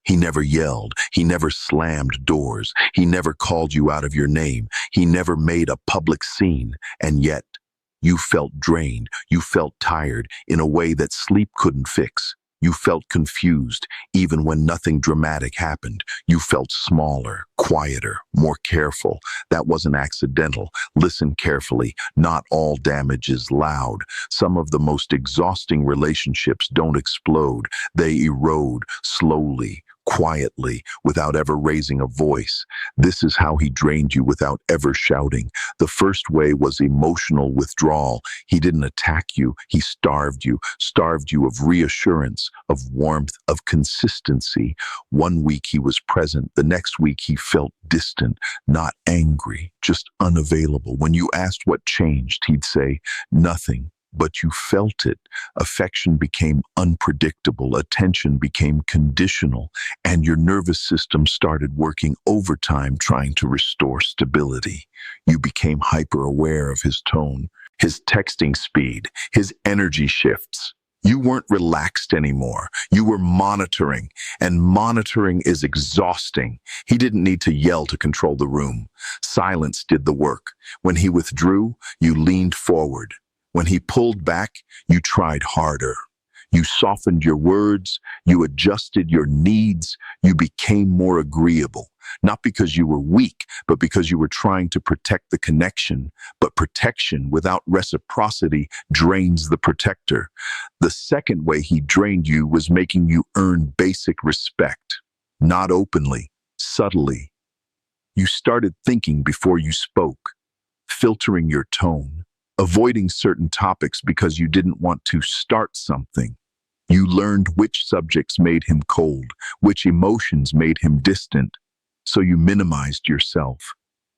He never yelled. He never slammed doors. He never called you out of your name. He never made a public scene. And yet, you felt drained. You felt tired in a way that sleep couldn't fix. You felt confused, even when nothing dramatic happened. You felt smaller, quieter, more careful. That wasn't accidental. Listen carefully. Not all damage is loud. Some of the most exhausting relationships don't explode. They erode slowly, quietly, without ever raising a voice. This is how he drained you without ever shouting. The first way was emotional withdrawal. He didn't attack you. He starved you of reassurance, of warmth, of consistency. One week he was present. The next week he felt distant, not angry, just unavailable. When you asked what changed, he'd say, nothing. But you felt it. Affection became unpredictable, attention became conditional, and your nervous system started working overtime trying to restore stability. You became hyper-aware of his tone, his texting speed, his energy shifts. You weren't relaxed anymore. You were monitoring, and monitoring is exhausting. He didn't need to yell to control the room. Silence did the work. When he withdrew, you leaned forward. When he pulled back, you tried harder. You softened your words, you adjusted your needs, you became more agreeable. Not because you were weak, but because you were trying to protect the connection. But protection without reciprocity drains the protector. The second way he drained you was making you earn basic respect. Not openly, subtly. You started thinking before you spoke, filtering your tone, avoiding certain topics because you didn't want to start something. You learned which subjects made him cold, which emotions made him distant, so you minimized yourself.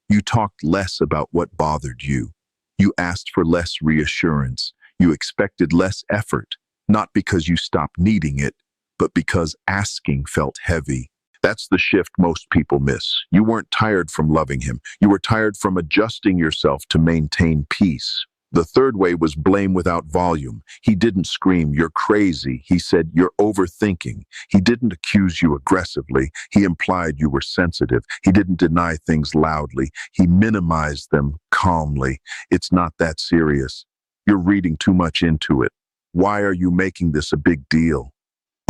You talked less about what bothered you. You asked for less reassurance. You expected less effort, not because you stopped needing it, but because asking felt heavy. That's the shift most people miss. You weren't tired from loving him. You were tired from adjusting yourself to maintain peace. The third way was blame without volume. He didn't scream, "You're crazy." He said, "You're overthinking." He didn't accuse you aggressively. He implied you were sensitive. He didn't deny things loudly. He minimized them calmly. "It's not that serious. You're reading too much into it. Why are you making this a big deal?"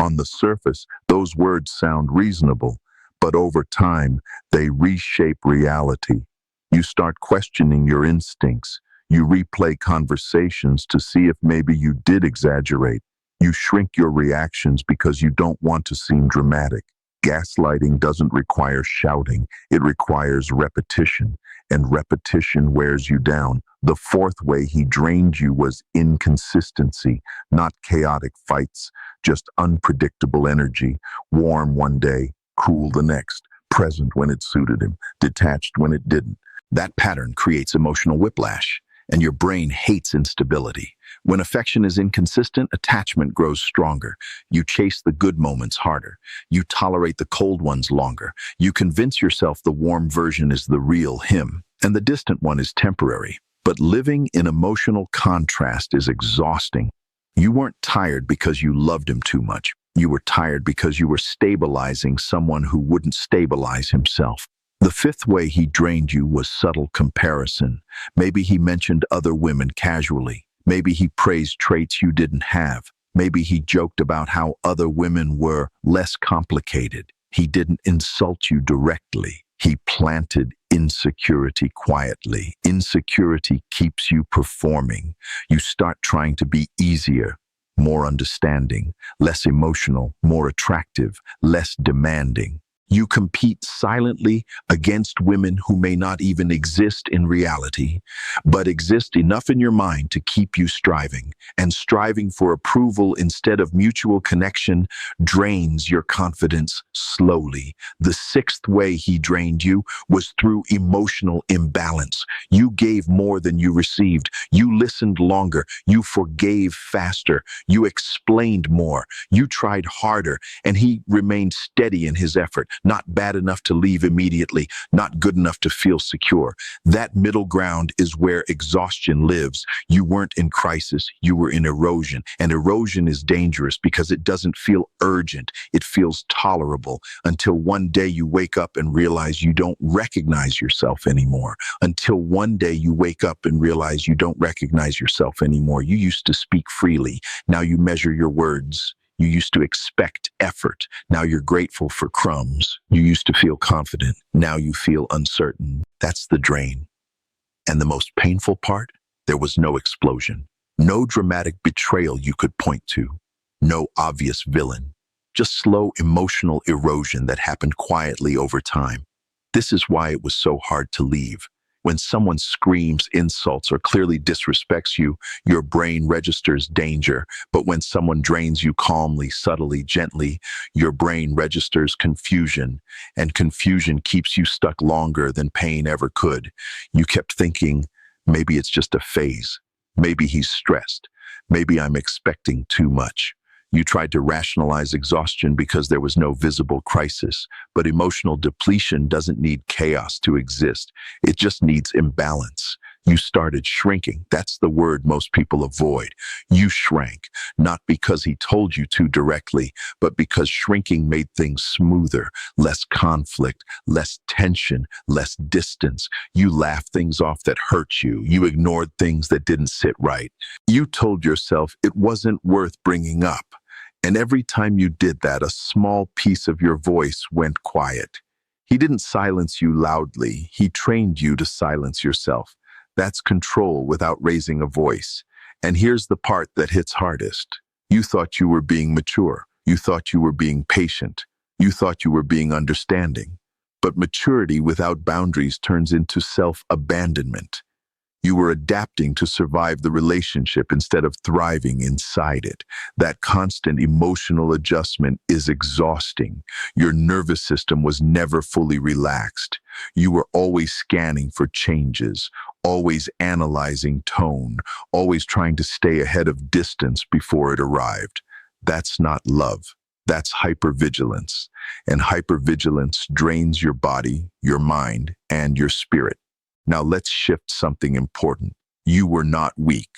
On the surface, those words sound reasonable, but over time, they reshape reality. You start questioning your instincts. You replay conversations to see if maybe you did exaggerate. You shrink your reactions because you don't want to seem dramatic. Gaslighting doesn't require shouting. It requires repetition, and repetition wears you down. The fourth way he drained you was inconsistency, not chaotic fights, just unpredictable energy, warm one day, cool the next, present when it suited him, detached when it didn't. That pattern creates emotional whiplash, and your brain hates instability. When affection is inconsistent, attachment grows stronger. You chase the good moments harder. You tolerate the cold ones longer. You convince yourself the warm version is the real him, and the distant one is temporary. But living in emotional contrast is exhausting. You weren't tired because you loved him too much. You were tired because you were stabilizing someone who wouldn't stabilize himself. The fifth way he drained you was subtle comparison. Maybe he mentioned other women casually. Maybe he praised traits you didn't have. Maybe he joked about how other women were less complicated. He didn't insult you directly. He planted insecurity quietly. Insecurity keeps you performing. You start trying to be easier, more understanding, less emotional, more attractive, less demanding. You compete silently against women who may not even exist in reality, but exist enough in your mind to keep you striving. And striving for approval instead of mutual connection drains your confidence slowly. The sixth way he drained you was through emotional imbalance. You gave more than you received. You listened longer. You forgave faster. You explained more. You tried harder, and he remained steady in his effort. not bad enough to leave immediately, not good enough to feel secure. That middle ground is where exhaustion lives. You weren't in crisis, you were in erosion. And erosion is dangerous because it doesn't feel urgent. It feels tolerable until one day you wake up and realize you don't recognize yourself anymore. Until one day you wake up and realize you don't recognize yourself anymore. You used to speak freely. Now you measure your words. You used to expect effort. Now you're grateful for crumbs. You used to feel confident. Now you feel uncertain. That's the drain. And the most painful part? There was no explosion. No dramatic betrayal you could point to. No obvious villain. Just slow emotional erosion that happened quietly over time. This is why it was so hard to leave. When someone screams, insults, or clearly disrespects you, your brain registers danger. But when someone drains you calmly, subtly, gently, your brain registers confusion. And confusion keeps you stuck longer than pain ever could. You kept thinking, maybe it's just a phase. Maybe he's stressed. Maybe I'm expecting too much. You tried to rationalize exhaustion because there was no visible crisis, but emotional depletion doesn't need chaos to exist. It just needs imbalance. You started shrinking. That's the word most people avoid. You shrank, not because he told you to directly, but because shrinking made things smoother, less conflict, less tension, less distance. You laughed things off that hurt you. You ignored things that didn't sit right. You told yourself it wasn't worth bringing up. And every time you did that, a small piece of your voice went quiet. He didn't silence you loudly. He trained you to silence yourself. That's control without raising a voice. And here's the part that hits hardest. You thought you were being mature. You thought you were being patient. You thought you were being understanding. But maturity without boundaries turns into self-abandonment. You were adapting to survive the relationship instead of thriving inside it. That constant emotional adjustment is exhausting. Your nervous system was never fully relaxed. You were always scanning for changes, always analyzing tone, always trying to stay ahead of distance before it arrived. That's not love. That's hypervigilance. And hypervigilance drains your body, your mind, and your spirit. Now let's shift something important. You were not weak.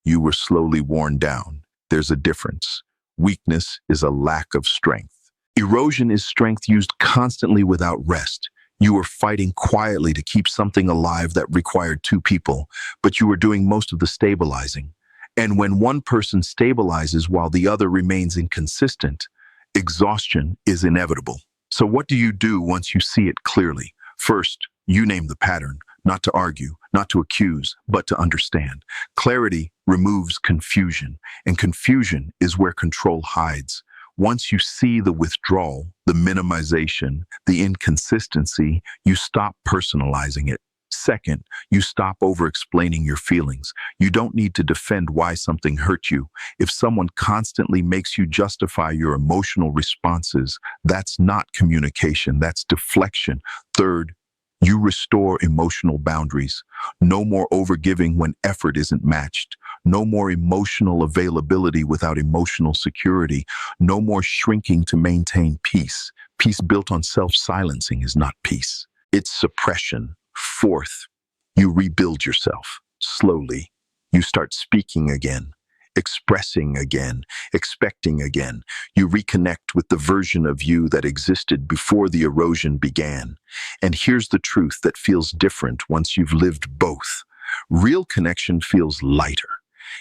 You were slowly worn down. There's a difference. Weakness is a lack of strength. Erosion is strength used constantly without rest. You were fighting quietly to keep something alive that required two people, but you were doing most of the stabilizing. And when one person stabilizes while the other remains inconsistent, exhaustion is inevitable. So what do you do once you see it clearly? First, you name the pattern. Not to argue, not to accuse, but to understand. Clarity removes confusion, and confusion is where control hides. Once you see the withdrawal, the minimization, the inconsistency, you stop personalizing it. Second, you stop over-explaining your feelings. You don't need to defend why something hurt you. If someone constantly makes you justify your emotional responses, that's not communication, that's deflection. Third, you restore emotional boundaries. No more overgiving when effort isn't matched. No more emotional availability without emotional security. No more shrinking to maintain peace. Peace built on self-silencing is not peace. It's suppression. Fourth, you rebuild yourself. Slowly, you start speaking again, expressing again, expecting again. You reconnect with the version of you that existed before the erosion began. And here's the truth that feels different once you've lived both. Real connection feels lighter.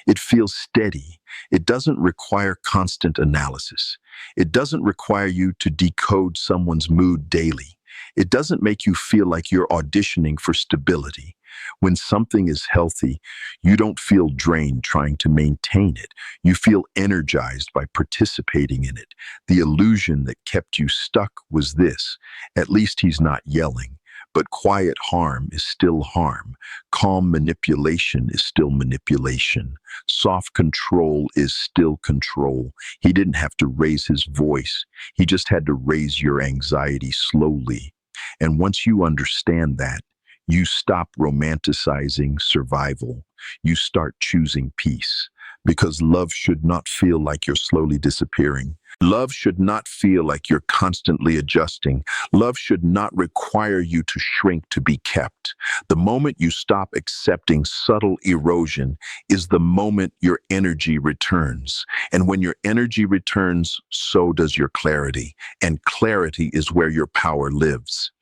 It feels steady. It doesn't require constant analysis. It doesn't require you to decode someone's mood daily. It doesn't make you feel like you're auditioning for stability. When something is healthy, you don't feel drained trying to maintain it. You feel energized by participating in it. The illusion that kept you stuck was this: at least he's not yelling. But quiet harm is still harm. Calm manipulation is still manipulation. Soft control is still control. He didn't have to raise his voice. He just had to raise your anxiety slowly. And once you understand that, you stop romanticizing survival. You start choosing peace. Because love should not feel like you're slowly disappearing. Love should not feel like you're constantly adjusting. Love should not require you to shrink to be kept. The moment you stop accepting subtle erosion is the moment your energy returns. And when your energy returns, so does your clarity. And clarity is where your power lives.